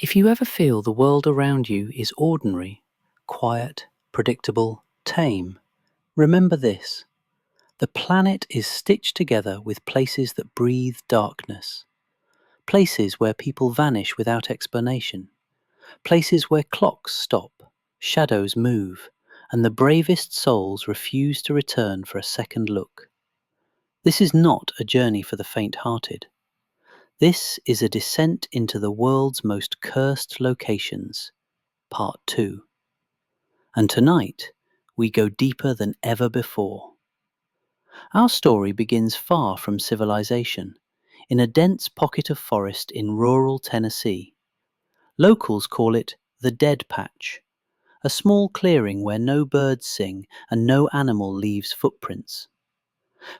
If you ever feel the world around you is ordinary, quiet, predictable, tame, remember this. The planet is stitched together with places that breathe darkness. Places where people vanish without explanation. Places where clocks stop, shadows move, and the bravest souls refuse to return for a second look. This is not a journey for the faint-hearted. This is a descent into the world's most cursed locations, Part 2. And tonight, we go deeper than ever before. Our story begins far from civilization, in a dense pocket of forest in rural Tennessee. Locals call it the Dead Patch, a small clearing where no birds sing and no animal leaves footprints.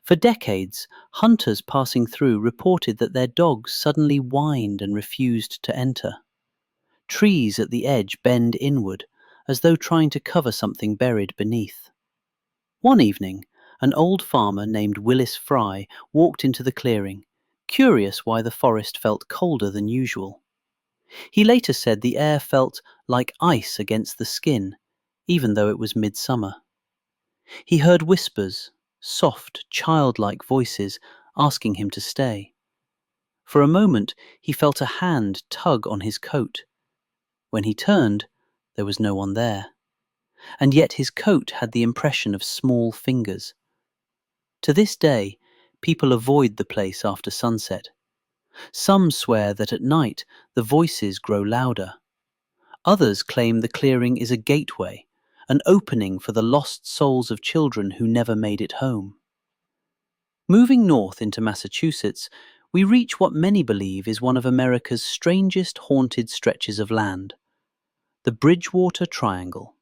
For decades, hunters passing through reported that their dogs suddenly whined and refused to enter. Trees at the edge bend inward, as though trying to cover something buried beneath. One evening, an old farmer named Willis Fry walked into the clearing, curious why the forest felt colder than usual. He later said the air felt like ice against the skin, even though it was midsummer. He heard whispers, soft, childlike voices asking him to stay. For a moment, he felt a hand tug on his coat. When he turned, there was no one there. And yet his coat had the impression of small fingers. To this day, people avoid the place after sunset. Some swear that at night the voices grow louder. Others claim the clearing is a gateway, an opening for the lost souls of children who never made it home. Moving north into Massachusetts, we reach what many believe is one of America's strangest haunted stretches of land, the Bridgewater Triangle.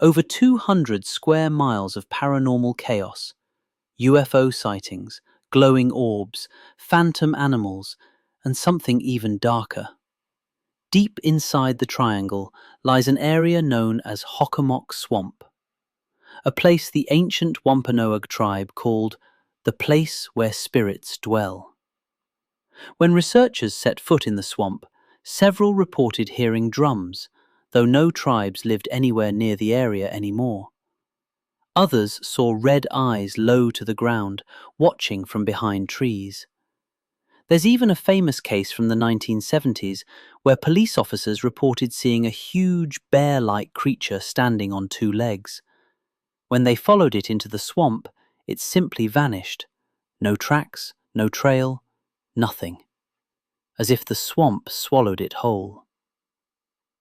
Over 200 square miles of paranormal chaos, UFO sightings, glowing orbs, phantom animals, and something even darker. Deep inside the triangle lies an area known as Hockomock Swamp, a place the ancient Wampanoag tribe called the place where spirits dwell. When researchers set foot in the swamp, several reported hearing drums, though no tribes lived anywhere near the area anymore. Others saw red eyes low to the ground, watching from behind trees. There's even a famous case from the 1970s where police officers reported seeing a huge bear-like creature standing on two legs. When they followed it into the swamp, it simply vanished. No tracks, no trail, nothing. As if the swamp swallowed it whole.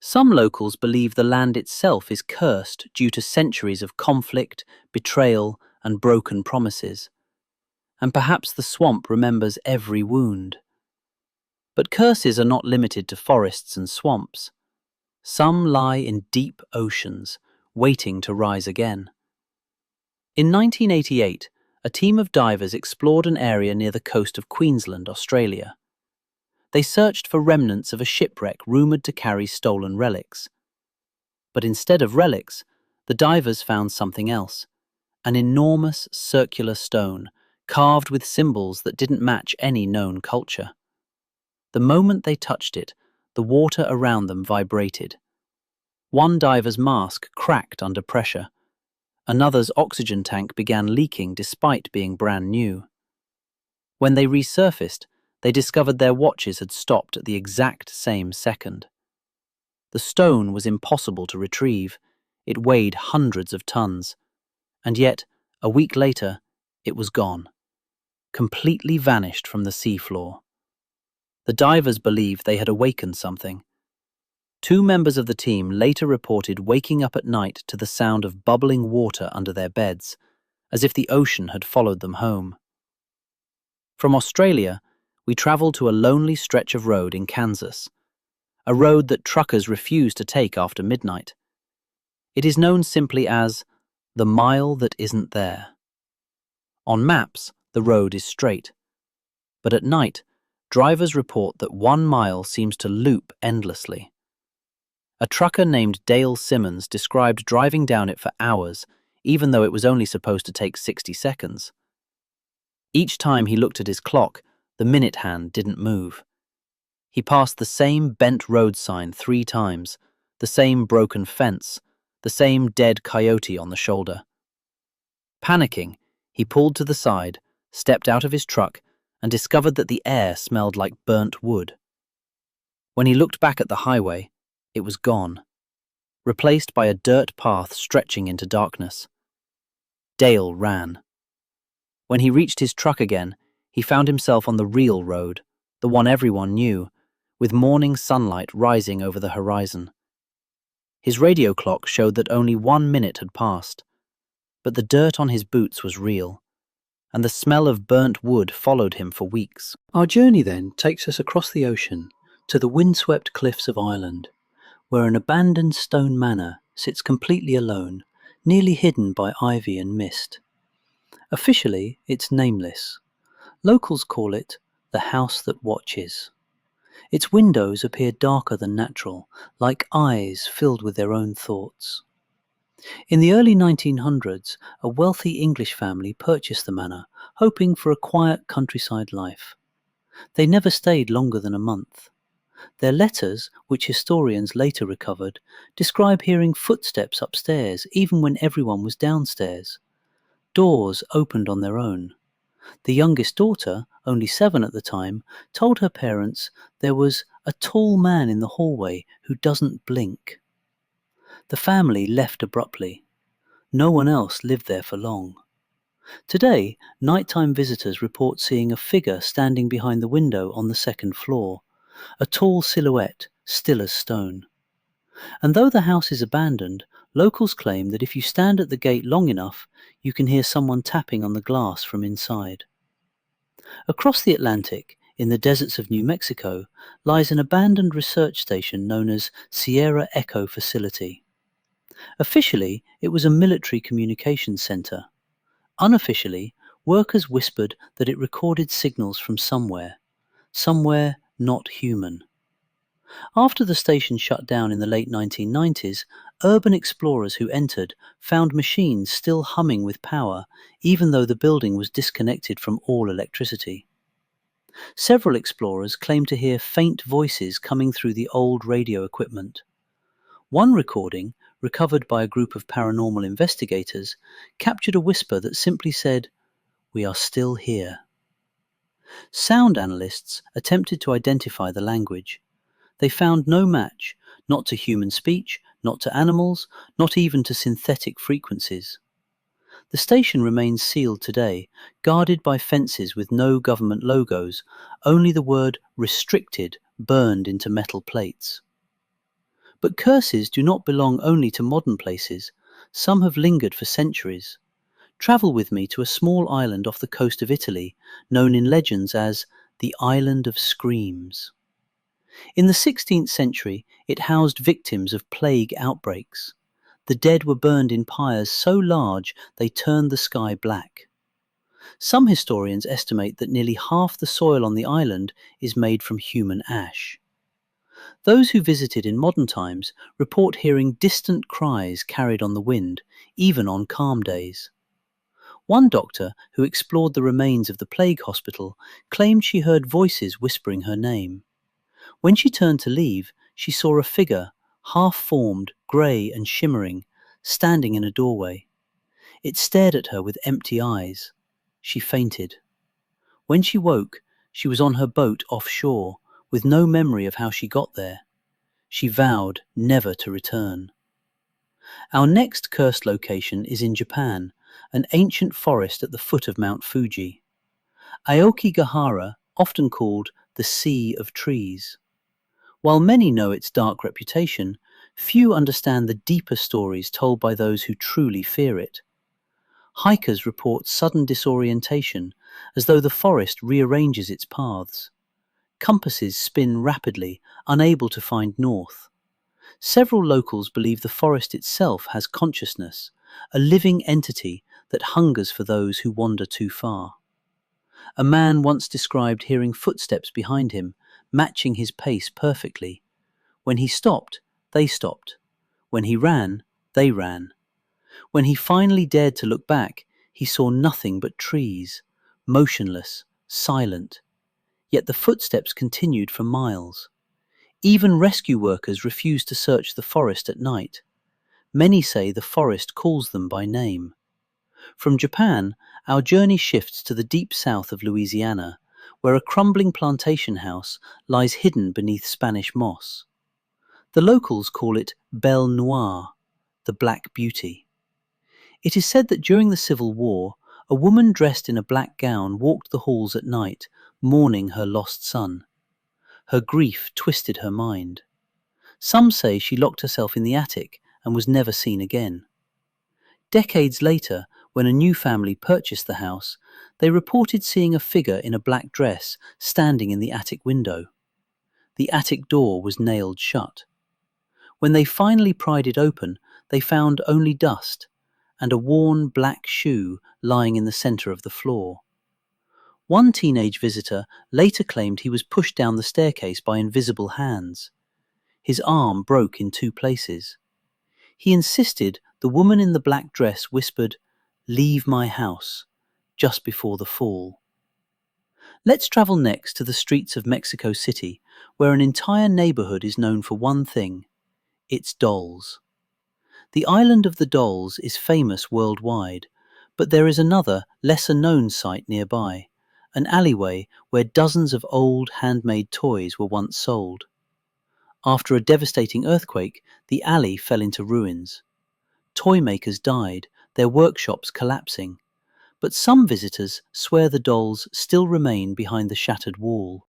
Some locals believe the land itself is cursed due to centuries of conflict, betrayal, and broken promises. And perhaps the swamp remembers every wound. But curses are not limited to forests and swamps. Some lie in deep oceans, waiting to rise again. In 1988, a team of divers explored an area near the coast of Queensland, Australia. They searched for remnants of a shipwreck rumoured to carry stolen relics. But instead of relics, the divers found something else, an enormous circular stone, carved with symbols that didn't match any known culture. The moment they touched it, the water around them vibrated. One diver's mask cracked under pressure. Another's oxygen tank began leaking despite being brand new. When they resurfaced, they discovered their watches had stopped at the exact same second. The stone was impossible to retrieve. It weighed hundreds of tons. And yet, a week later, it was gone. Completely vanished from the seafloor. The divers believed they had awakened something. Two members of the team later reported waking up at night to the sound of bubbling water under their beds, as if the ocean had followed them home. From Australia, we travelled to a lonely stretch of road in Kansas, a road that truckers refuse to take after midnight. It is known simply as the mile that isn't there. On maps, the road is straight, but at night, drivers report that 1 mile seems to loop endlessly. A trucker named Dale Simmons described driving down it for hours, even though it was only supposed to take 60 seconds. Each time he looked at his clock, the minute hand didn't move. He passed the same bent road sign 3 times, the same broken fence, the same dead coyote on the shoulder. Panicking, he pulled to the side, stepped out of his truck, and discovered that the air smelled like burnt wood. When he looked back at the highway, it was gone, replaced by a dirt path stretching into darkness. Dale ran. When he reached his truck again, he found himself on the real road, the one everyone knew, with morning sunlight rising over the horizon. His radio clock showed that only 1 minute had passed, but the dirt on his boots was real, and the smell of burnt wood followed him for weeks. Our journey then takes us across the ocean to the windswept cliffs of Ireland, where an abandoned stone manor sits completely alone, nearly hidden by ivy and mist. Officially, it's nameless. Locals call it the House That Watches. Its windows appear darker than natural, like eyes filled with their own thoughts. In the early 1900s, a wealthy English family purchased the manor, hoping for a quiet countryside life. They never stayed longer than a month. Their letters, which historians later recovered, describe hearing footsteps upstairs even when everyone was downstairs. Doors opened on their own. The youngest daughter, only 7 at the time, told her parents there was a tall man in the hallway who doesn't blink. The family left abruptly. No one else lived there for long. Today, nighttime visitors report seeing a figure standing behind the window on the 2nd floor, a tall silhouette, still as stone. And though the house is abandoned, locals claim that if you stand at the gate long enough, you can hear someone tapping on the glass from inside. Across the Atlantic, in the deserts of New Mexico, lies an abandoned research station known as Sierra Echo Facility. Officially, it was a military communications center. Unofficially, workers whispered that it recorded signals from somewhere not human. After the station shut down in the late 1990s, urban explorers who entered found machines still humming with power, even though the building was disconnected from all electricity. Several explorers claimed to hear faint voices coming through the old radio equipment. One recording, recovered by a group of paranormal investigators, captured a whisper that simply said, "We are still here." Sound analysts attempted to identify the language. They found no match, not to human speech, not to animals, not even to synthetic frequencies. The station remains sealed today, guarded by fences with no government logos, only the word "restricted" burned into metal plates. But curses do not belong only to modern places. Some have lingered for centuries. Travel with me to a small island off the coast of Italy, known in legends as the Island of Screams. In the 16th century, it housed victims of plague outbreaks. The dead were burned in pyres so large they turned the sky black. Some historians estimate that nearly half the soil on the island is made from human ash. Those who visited in modern times report hearing distant cries carried on the wind, even on calm days. One doctor who explored the remains of the plague hospital claimed she heard voices whispering her name. When she turned to leave, she saw a figure, half-formed, grey and shimmering, standing in a doorway. It stared at her with empty eyes. She fainted. When she woke, she was on her boat offshore, with no memory of how she got there. She vowed never to return. Our next cursed location is in Japan, an ancient forest at the foot of Mount Fuji. Aokigahara, often called the Sea of Trees. While many know its dark reputation, few understand the deeper stories told by those who truly fear it. Hikers report sudden disorientation, as though the forest rearranges its paths. Compasses spin rapidly, unable to find north. Several locals believe the forest itself has consciousness, a living entity that hungers for those who wander too far. A man once described hearing footsteps behind him, matching his pace perfectly. When he stopped, they stopped. When he ran, they ran. When he finally dared to look back, he saw nothing but trees, motionless, silent. Yet the footsteps continued for miles. Even rescue workers refused to search the forest at night. Many say the forest calls them by name. From Japan, our journey shifts to the deep south of Louisiana, where a crumbling plantation house lies hidden beneath Spanish moss. The locals call it Belle Noire, the Black Beauty. It is said that during the Civil War, a woman dressed in a black gown walked the halls at night, mourning her lost son. Her grief twisted her mind. Some say she locked herself in the attic and was never seen again. Decades later, when a new family purchased the house, they reported seeing a figure in a black dress standing in the attic window. The attic door was nailed shut. When they finally pried it open, they found only dust and a worn black shoe lying in the center of the floor. One teenage visitor later claimed he was pushed down the staircase by invisible hands. His arm broke in 2 places. He insisted the woman in the black dress whispered, "Leave my house," just before the fall. Let's travel next to the streets of Mexico City, where an entire neighborhood is known for one thing: its dolls. The island of the dolls is famous worldwide, but there is another, lesser-known site nearby, an alleyway where dozens of old handmade toys were once sold. After a devastating earthquake, the alley fell into ruins. Toy makers died, their workshops collapsing, but some visitors swear the dolls still remain behind the shattered wall.